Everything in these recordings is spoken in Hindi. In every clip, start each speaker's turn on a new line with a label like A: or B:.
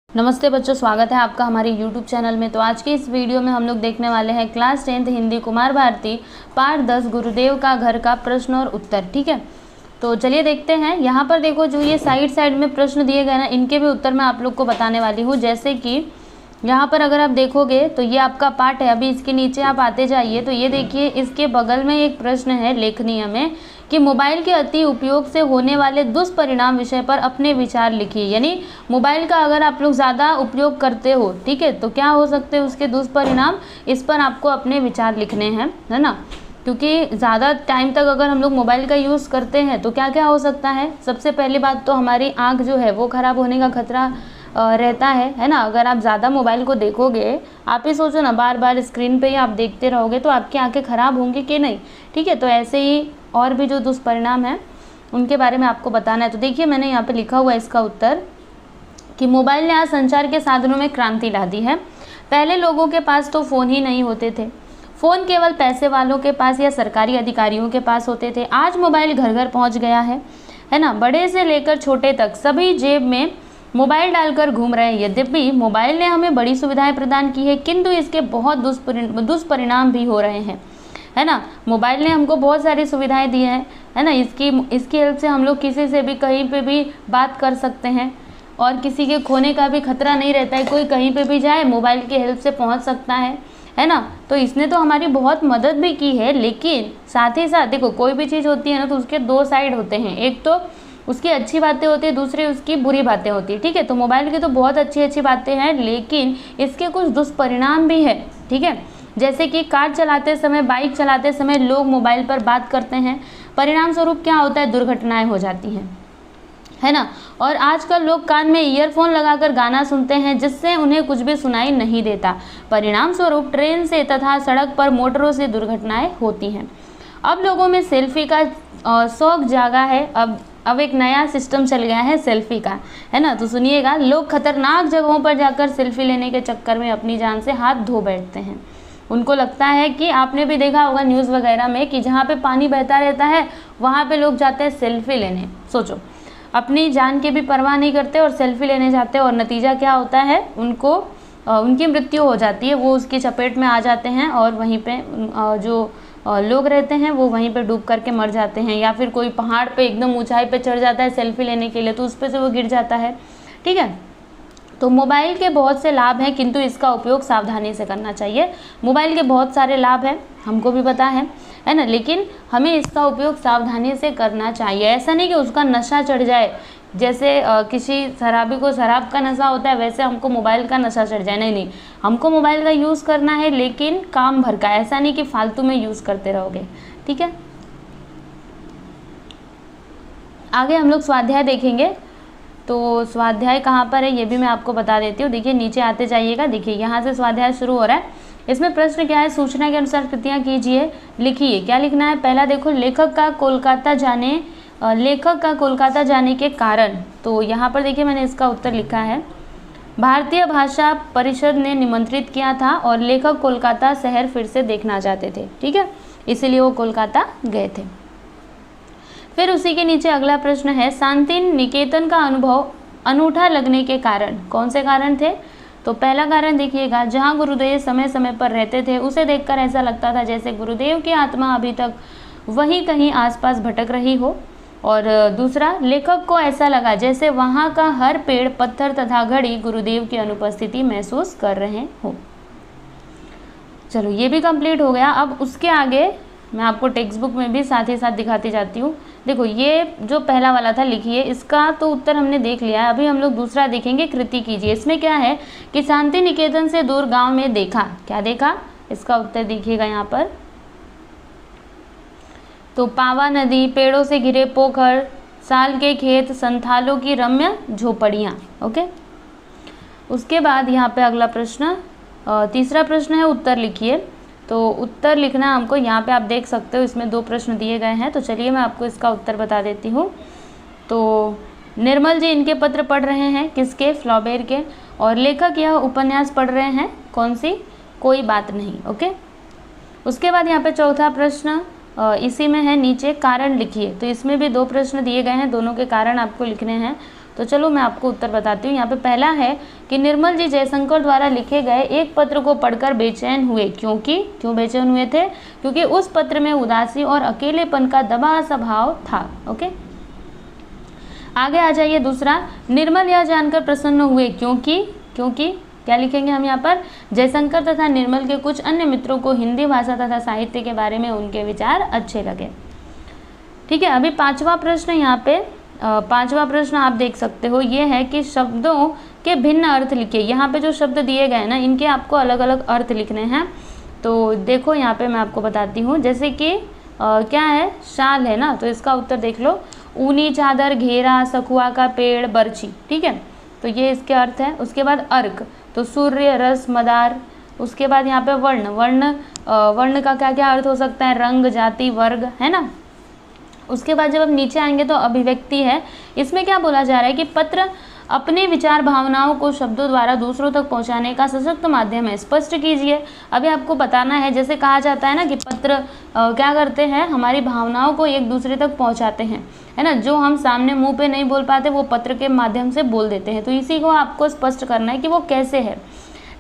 A: नमस्ते बच्चों, स्वागत है आपका हमारे YouTube चैनल में। तो आज के इस वीडियो में हम लोग देखने वाले हैं क्लास 10th हिंदी कुमार भारती पाठ 10 गुरुदेव का घर का प्रश्न और उत्तर। ठीक है, तो चलिए देखते हैं। यहाँ पर देखो, जो ये साइड में प्रश्न दिए गए ना, इनके भी उत्तर मैं आप लोग को बताने वाली हूँ। जैसे कि यहाँ पर अगर आप देखोगे तो ये आपका पाठ है। अभी इसके नीचे आप आते जाइए तो ये देखिए, इसके बगल में एक प्रश्न है लेखनीय में कि मोबाइल के अति उपयोग से होने वाले दुष्परिणाम विषय पर अपने विचार लिखिए। यानी मोबाइल का अगर आप लोग ज़्यादा उपयोग करते हो, ठीक है, तो क्या हो सकते हैं उसके दुष्परिणाम, इस पर आपको अपने विचार लिखने हैं, है ना। क्योंकि ज़्यादा टाइम तक अगर हम लोग मोबाइल का यूज़ करते हैं तो क्या क्या हो सकता है। सबसे पहली बात तो हमारी आँख जो है वो ख़राब होने का खतरा रहता है ना। अगर आप ज़्यादा मोबाइल को देखोगे, आप ही सोचो ना, बार बार स्क्रीन पे ही आप देखते रहोगे तो आपकी आंखें ख़राब होंगी कि नहीं। ठीक है, तो ऐसे ही और भी जो दुष्परिणाम हैं उनके बारे में आपको बताना है। तो देखिए, मैंने यहाँ पे लिखा हुआ है इसका उत्तर कि मोबाइल ने आज संचार के साधनों में क्रांति ला दी है। पहले लोगों के पास तो फ़ोन ही नहीं होते थे। फ़ोन केवल पैसे वालों के पास या सरकारी अधिकारियों के पास होते थे। आज मोबाइल घर घर पहुँच गया है ना। बड़े से लेकर छोटे तक सभी जेब में मोबाइल डालकर घूम रहे हैं। यद्यपि मोबाइल ने हमें बड़ी सुविधाएं प्रदान की है, किंतु इसके बहुत दुष्परिणाम भी हो रहे हैं, है ना। मोबाइल ने हमको बहुत सारी सुविधाएं दी हैं, है ना। इसकी हेल्प से हम लोग किसी से भी कहीं पे भी बात कर सकते हैं और किसी के खोने का भी खतरा नहीं रहता है। कोई कहीं पे भी जाए, मोबाइल की हेल्प से पहुंच सकता है ना। तो इसने तो हमारी बहुत मदद भी की है, लेकिन साथ ही साथ देखो, कोई भी चीज़ होती है ना तो उसके दो साइड होते हैं। एक तो उसकी अच्छी बातें होती है, दूसरी उसकी बुरी बातें होती है। ठीक है, तो मोबाइल की तो बहुत अच्छी अच्छी बातें हैं, लेकिन इसके कुछ दुष्परिणाम भी है। ठीक है, जैसे कि कार चलाते समय, बाइक चलाते समय लोग मोबाइल पर बात करते हैं, परिणाम स्वरूप क्या होता है, दुर्घटनाएं हो जाती हैं, है ना। और आजकल लोग कान में ईयरफोन लगाकर गाना सुनते हैं, जिससे उन्हें कुछ भी सुनाई नहीं देता। परिणाम स्वरूप ट्रेन से तथा सड़क पर मोटरों से दुर्घटनाएं होती हैं। अब लोगों में सेल्फी का शौक जागा है। अब एक नया सिस्टम चल गया है सेल्फी का, है ना। तो सुनिएगा, लोग खतरनाक जगहों पर जाकर सेल्फी लेने के चक्कर में अपनी जान से हाथ धो बैठते हैं। उनको लगता है कि आपने भी देखा होगा न्यूज़ वगैरह में कि जहाँ पे पानी बहता रहता है वहाँ पे लोग जाते हैं सेल्फी लेने। सोचो, अपनी जान की भी परवाह नहीं करते और सेल्फी लेने जाते हैं, और नतीजा क्या होता है, उनकी मृत्यु हो जाती है। वो उसकी चपेट में आ जाते हैं और वहीं पे जो लोग रहते हैं वो वहीं पे डूब करके मर जाते हैं। या फिर कोई पहाड़ पे एकदम ऊंचाई पे चढ़ जाता है सेल्फी लेने के लिए, तो उस पे से वो गिर जाता है। ठीक है, तो मोबाइल के बहुत से लाभ हैं, किंतु इसका उपयोग सावधानी से करना चाहिए। मोबाइल के बहुत सारे लाभ हैं, हमको भी पता है ना, लेकिन हमें इसका उपयोग सावधानी से करना चाहिए। ऐसा नहीं कि उसका नशा चढ़ जाए। जैसे किसी शराबी को शराब का नशा होता है, वैसे हमको मोबाइल का नशा चढ़ जाए। नहीं, हमको मोबाइल का यूज़ करना है, लेकिन काम भर का। ऐसा नहीं कि फालतू में यूज़ करते रहोगे। ठीक है, आगे हम लोग स्वाध्याय देखेंगे। तो स्वाध्याय कहाँ पर है ये भी मैं आपको बता देती हूँ। देखिए, नीचे आते जाइएगा। देखिए, यहाँ से स्वाध्याय शुरू हो रहा है। इसमें प्रश्न क्या है, सूचना के अनुसार कृतियाँ कीजिए, लिखिए। क्या लिखना है, पहला देखो, लेखक का कोलकाता जाने के कारण। तो यहाँ पर देखिए, मैंने इसका उत्तर लिखा है, भारतीय भाषा परिषद ने निमंत्रित किया था और लेखक कोलकाता शहर फिर से देखना चाहते थे। ठीक है, इसीलिए वो कोलकाता गए थे। फिर उसी के नीचे अगला प्रश्न है, शांति निकेतन का अनुभव अनूठा लगने के कारण। कौन से कारण थे, तो पहला कारण देखिएगा, जहाँ गुरुदेव समय समय पर रहते थे, उसे देखकर ऐसा लगता था जैसे गुरुदेव की आत्मा अभी तक वहीं कहीं आसपास भटक रही हो। और दूसरा, लेखक को ऐसा लगा जैसे वहाँ का हर पेड़, पत्थर तथा घड़ी गुरुदेव की अनुपस्थिति महसूस कर रहे हो। चलो, ये भी कंप्लीट हो गया। अब उसके आगे मैं आपको टेक्स्ट बुक में भी साथ ही साथ दिखाती जाती हूँ। देखो, ये जो पहला वाला था, लिखिए, इसका तो उत्तर हमने देख लिया है। अभी हम लोग दूसरा देखेंगे, कृति कीजिए। इसमें क्या है कि शांति निकेतन से दूर गांव में देखा। क्या देखा, इसका उत्तर देखिएगा यहाँ पर। तो पावा नदी, पेड़ों से घिरे पोखर, साल के खेत, संथालों की रम्य झोपड़ियाँ। ओके, उसके बाद यहाँ पे अगला प्रश्न, तीसरा प्रश्न है, उत्तर लिखिए। तो उत्तर लिखना हमको, यहाँ पे आप देख सकते हो, इसमें दो प्रश्न दिए गए हैं। तो चलिए मैं आपको इसका उत्तर बता देती हूँ। तो निर्मल जी इनके पत्र पढ़ रहे हैं, किसके, फ्लॉबेर के। और लेखक यह उपन्यास पढ़ रहे हैं, कौन सी, कोई बात नहीं। ओके, उसके बाद यहाँ पे चौथा प्रश्न इसी में है, नीचे कारण लिखिए। तो इसमें भी दो प्रश्न दिए गए हैं, दोनों के कारण आपको लिखने हैं। तो चलो मैं आपको उत्तर बताती हूँ। यहाँ पे पहला है कि निर्मल जी जयशंकर द्वारा लिखे गए एक पत्र को पढ़कर बेचैन हुए। क्यों बेचैन हुए थे? क्योंकि उस पत्र में उदासी और अकेलेपन का दबा सा भाव था। ओके, आगे आ जाइए। दूसरा, निर्मल यह जानकर प्रसन्न हुए क्योंकि क्या लिखेंगे हम यहाँ पर? जयशंकर तथा निर्मल के कुछ अन्य मित्रों को हिंदी भाषा तथा साहित्य के बारे में उनके विचार अच्छे लगे। ठीक है, अभी पांचवा प्रश्न यहाँ पे पांचवा प्रश्न आप देख सकते हो, ये है कि शब्दों के भिन्न अर्थ लिखिए। यहाँ पे जो शब्द दिए गए ना, इनके आपको अलग अलग अर्थ लिखने हैं। तो देखो यहाँ पे मैं आपको बताती हूँ, जैसे कि क्या है, शाल है ना, तो इसका उत्तर देख लो, ऊनी चादर, घेरा, सखुआ का पेड़, बर्छी। ठीक है, तो ये इसके अर्थ है। उसके बाद अर्क, तो सूर्य, रस, मदार। उसके बाद यहाँ पे वर्ण का क्या क्या अर्थ हो सकता है? रंग, जाति, वर्ग, है ना। उसके बाद जब अब नीचे आएंगे तो अभिव्यक्ति है। इसमें क्या बोला जा रहा है कि पत्र अपने विचार भावनाओं को शब्दों द्वारा दूसरों तक पहुंचाने का सशक्त माध्यम है, स्पष्ट कीजिए। अभी आपको बताना है, जैसे कहा जाता है ना कि पत्र क्या करते हैं, हमारी भावनाओं को एक दूसरे तक पहुंचाते हैं, है ना। जो हम सामने मुंह पे नहीं बोल पाते वो पत्र के माध्यम से बोल देते हैं। तो इसी को आपको स्पष्ट करना है कि वो कैसे है।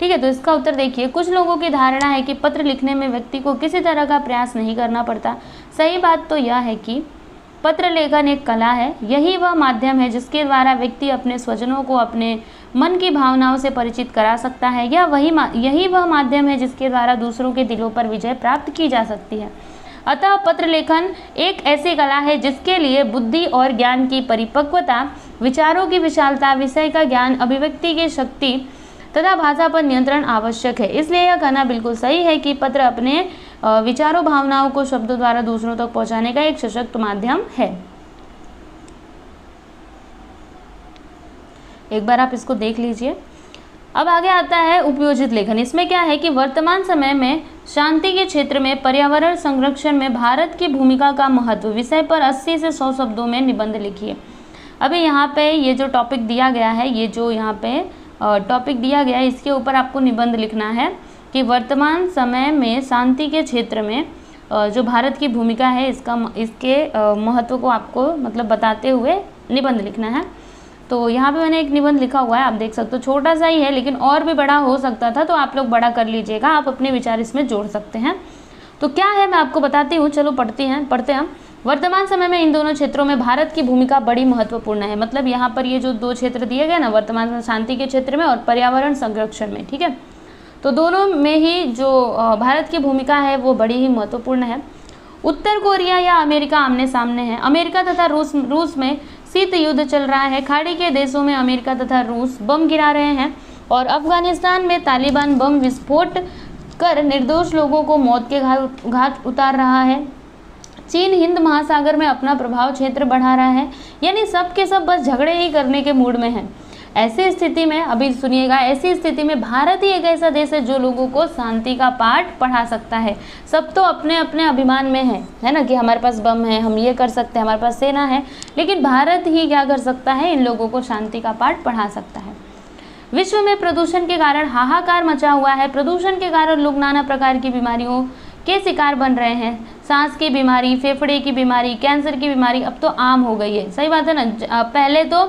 A: ठीक है, तो इसका उत्तर देखिए। कुछ लोगों की धारणा है कि पत्र लिखने में व्यक्ति को किसी तरह का प्रयास नहीं करना पड़ता। सही बात तो यह है कि पत्र लेखन एक कला है। यही वह माध्यम है जिसके द्वारा व्यक्ति अपने स्वजनों को अपने मन की भावनाओं से परिचित करा सकता है। यही वह माध्यम है जिसके द्वारा दूसरों के दिलों पर विजय प्राप्त की जा सकती है। अतः पत्र लेखन एक ऐसी कला है जिसके लिए बुद्धि और ज्ञान की परिपक्वता, विचारों की विशालता, विषय का ज्ञान, अभिव्यक्ति की शक्ति तथा भाषा पर नियंत्रण आवश्यक है। इसलिए यह कहना बिल्कुल सही है कि पत्र अपने विचारों भावनाओं को शब्दों द्वारा दूसरों तक पहुंचाने का एक सशक्त माध्यम है। एक बार आप इसको देख लीजिए। अब आगे आता है उपयोजित लेखन। इसमें क्या है कि वर्तमान समय में शांति के क्षेत्र में पर्यावरण संरक्षण में भारत की भूमिका का महत्व विषय पर 80 से 100 शब्दों में निबंध लिखिए। अभी यहाँ पे ये जो टॉपिक दिया गया है, ये जो यहाँ पे टॉपिक दिया गया है, इसके ऊपर आपको निबंध लिखना है कि वर्तमान समय में शांति के क्षेत्र में जो भारत की भूमिका है इसके महत्व को आपको मतलब बताते हुए निबंध लिखना है। तो यहाँ पे मैंने एक निबंध लिखा हुआ है, आप देख सकते हो, छोटा सा ही है लेकिन और भी बड़ा हो सकता था, तो आप लोग बड़ा कर लीजिएगा, आप अपने विचार इसमें जोड़ सकते हैं। तो क्या है मैं आपको बताती हूँ, चलो पढ़ते हैं। वर्तमान समय में इन दोनों क्षेत्रों में भारत की भूमिका बड़ी महत्वपूर्ण है। मतलब यहाँ पर ये जो दो क्षेत्र दिए गए ना, वर्तमान में शांति के क्षेत्र में और पर्यावरण संरक्षण में, ठीक है, तो दोनों में ही जो भारत की भूमिका है वो बड़ी ही महत्वपूर्ण है। उत्तर कोरिया या अमेरिका आमने सामने है। अमेरिका तथा रूस में शीत युद्ध चल रहा है। खाड़ी के देशों में अमेरिका तथा रूस बम गिरा रहे हैं और अफगानिस्तान में तालिबान बम विस्फोट कर निर्दोष लोगों को मौत के घाट उतार रहा है। चीन हिंद महासागर में अपना प्रभाव क्षेत्र बढ़ा रहा है। यानी सब के सब बस झगड़े ही करने के मूड में हैं। ऐसी स्थिति में, अभी सुनिएगा, ऐसी स्थिति में भारत ही एक ऐसा देश है जो लोगों को शांति का पाठ पढ़ा सकता है। सब तो अपने अपने अभिमान में है ना, कि हमारे पास बम है, हम ये कर सकते हैं, हमारे पास सेना है, लेकिन भारत ही क्या कर सकता है, इन लोगों को शांति का पाठ पढ़ा सकता है। विश्व में प्रदूषण के कारण हाहाकार मचा हुआ है। प्रदूषण के कारण लोग नाना प्रकार की बीमारियों के शिकार बन रहे हैं। सांस की बीमारी, फेफड़े की बीमारी, कैंसर की बीमारी अब तो आम हो गई है। सही बात है ना। पहले तो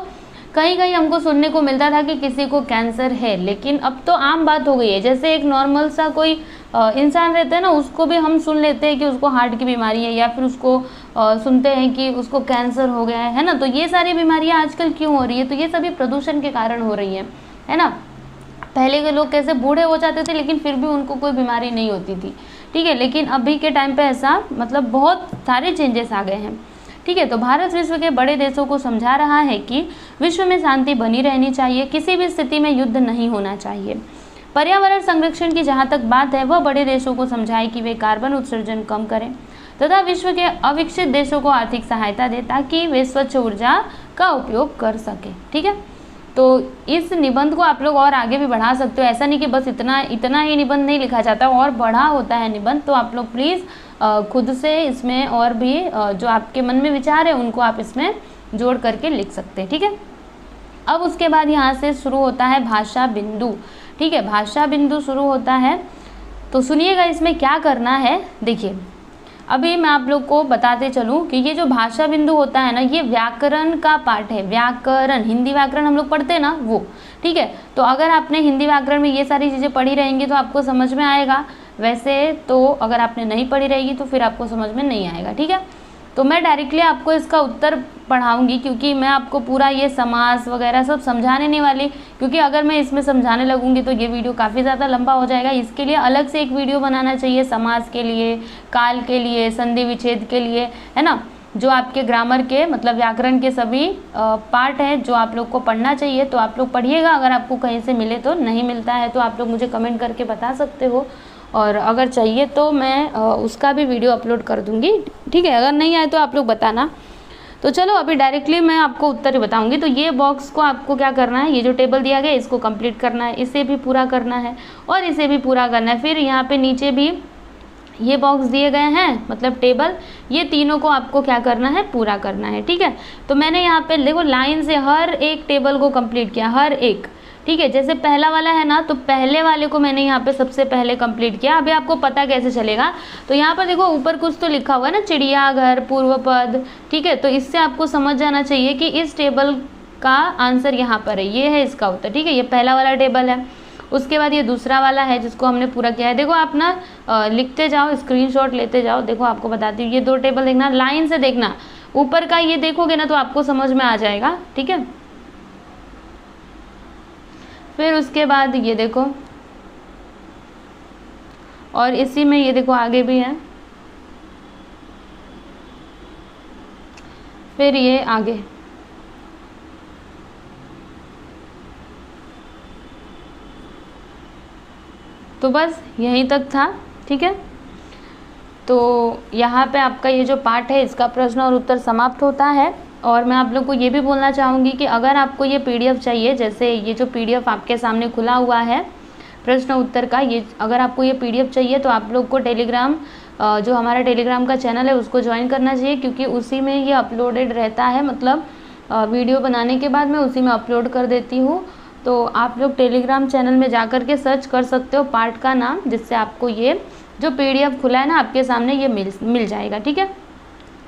A: कहीं कहीं हमको सुनने को मिलता था कि किसी को कैंसर है, लेकिन अब तो आम बात हो गई है। जैसे एक नॉर्मल सा कोई इंसान रहता है ना, उसको भी हम सुन लेते हैं कि उसको हार्ट की बीमारी है, या फिर उसको सुनते हैं कि उसको कैंसर हो गया है ना। तो ये सारी बीमारियां आजकल क्यों हो रही है? तो ये सभी प्रदूषण के कारण हो रही है ना। पहले के लोग कैसे बूढ़े हो जाते थे लेकिन फिर भी उनको कोई बीमारी नहीं होती थी, ठीक है, लेकिन अभी के टाइम पे ऐसा मतलब बहुत सारे चेंजेस आ गए हैं, ठीक है। तो भारत विश्व के बड़े देशों को समझा रहा है कि विश्व में शांति बनी रहनी चाहिए, किसी भी स्थिति में युद्ध नहीं होना चाहिए। पर्यावरण संरक्षण की जहाँ तक बात है, वह बड़े देशों को समझाए कि वे कार्बन उत्सर्जन कम करें तथा विश्व के अविकसित देशों को आर्थिक सहायता दें ताकि वे स्वच्छ ऊर्जा का उपयोग कर सकें, ठीक है। तो इस निबंध को आप लोग और आगे भी बढ़ा सकते हो। ऐसा नहीं कि बस इतना ही निबंध नहीं लिखा जाता, और बढ़ा होता है निबंध। तो आप लोग प्लीज़ खुद से इसमें और भी जो आपके मन में विचार है उनको आप इसमें जोड़ करके लिख सकते हैं, ठीक है। अब उसके बाद यहाँ से शुरू होता है भाषा बिंदु, ठीक है। भाषा बिंदु शुरू होता है, तो सुनिएगा इसमें क्या करना है। देखिए, अभी मैं आप लोग को बताते चलूँ कि ये जो भाषा बिंदु होता है ना, ये व्याकरण का पार्ट है। व्याकरण, हिंदी व्याकरण हम लोग पढ़ते हैं ना, वो, ठीक है। तो अगर आपने हिंदी व्याकरण में ये सारी चीज़ें पढ़ी रहेंगी तो आपको समझ में आएगा। वैसे तो अगर आपने नहीं पढ़ी रहेगी तो फिर आपको समझ में नहीं आएगा, ठीक है। तो मैं डायरेक्टली आपको इसका उत्तर पढ़ाऊंगी, क्योंकि मैं आपको पूरा ये समास वगैरह सब समझाने नहीं वाली, क्योंकि अगर मैं इसमें समझाने लगूंगी तो ये वीडियो काफ़ी ज़्यादा लंबा हो जाएगा। इसके लिए अलग से एक वीडियो बनाना चाहिए, समास के लिए, काल के लिए, संधि विच्छेद के लिए, है ना। जो आपके ग्रामर के मतलब व्याकरण के सभी पार्ट हैं जो आप लोग को पढ़ना चाहिए, तो आप लोग पढ़िएगा। अगर आपको कहीं से मिले तो, नहीं मिलता है तो आप लोग मुझे कमेंट करके बता सकते हो, और अगर चाहिए तो मैं उसका भी वीडियो अपलोड कर दूंगी, ठीक है। अगर नहीं आए तो आप लोग बताना। तो चलो अभी डायरेक्टली मैं आपको उत्तर ही बताऊंगी। तो ये बॉक्स को आपको क्या करना है, ये जो टेबल दिया गया है इसको कंप्लीट करना है, इसे भी पूरा करना है और इसे भी पूरा करना है। फिर यहाँ पे नीचे भी ये बॉक्स दिए गए हैं, मतलब टेबल, ये तीनों को आपको क्या करना है, पूरा करना है, ठीक है। तो मैंने यहाँ पे देखो लाइन से हर एक टेबल को कंप्लीट किया, हर एक, ठीक है। जैसे पहला वाला है ना, तो पहले वाले को मैंने यहाँ पे सबसे पहले कंप्लीट किया। अभी आपको पता कैसे चलेगा, तो यहाँ पर देखो ऊपर कुछ तो लिखा हुआ है ना, चिड़ियाघर, पूर्व पद, ठीक है। तो इससे आपको समझ जाना चाहिए कि इस टेबल का आंसर यहाँ पर है, ये है इसका उत्तर, ठीक है। ये पहला वाला टेबल है। उसके बाद ये दूसरा वाला है जिसको हमने पूरा किया है। देखो आप ना लिखते जाओ, स्क्रीनशॉट लेते जाओ। देखो आपको बताती हूँ, ये दो टेबल देखना, लाइन से देखना, ऊपर का ये देखोगे ना तो आपको समझ में आ जाएगा, ठीक है। फिर उसके बाद ये देखो, और इसी में ये देखो आगे भी है, फिर ये आगे, तो बस यहीं तक था, ठीक है। तो यहाँ पे आपका ये जो पार्ट है इसका प्रश्न और उत्तर समाप्त होता है। और मैं आप लोग को ये भी बोलना चाहूँगी कि अगर आपको ये PDF चाहिए, जैसे ये जो PDF आपके सामने खुला हुआ है प्रश्न उत्तर का, ये अगर आपको ये PDF चाहिए तो आप लोग को टेलीग्राम, जो हमारा टेलीग्राम का चैनल है उसको ज्वाइन करना चाहिए, क्योंकि उसी में ये अपलोडेड रहता है। मतलब वीडियो बनाने के बाद मैं उसी में अपलोड कर देती हूँ। तो आप लोग टेलीग्राम चैनल में जा कर के सर्च कर सकते हो पार्ट का नाम, जिससे आपको ये जो PDF खुला है ना आपके सामने, ये मिल जाएगा, ठीक है।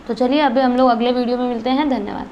A: तो चलिए अभी हम लोग अगले वीडियो में मिलते हैं। धन्यवाद।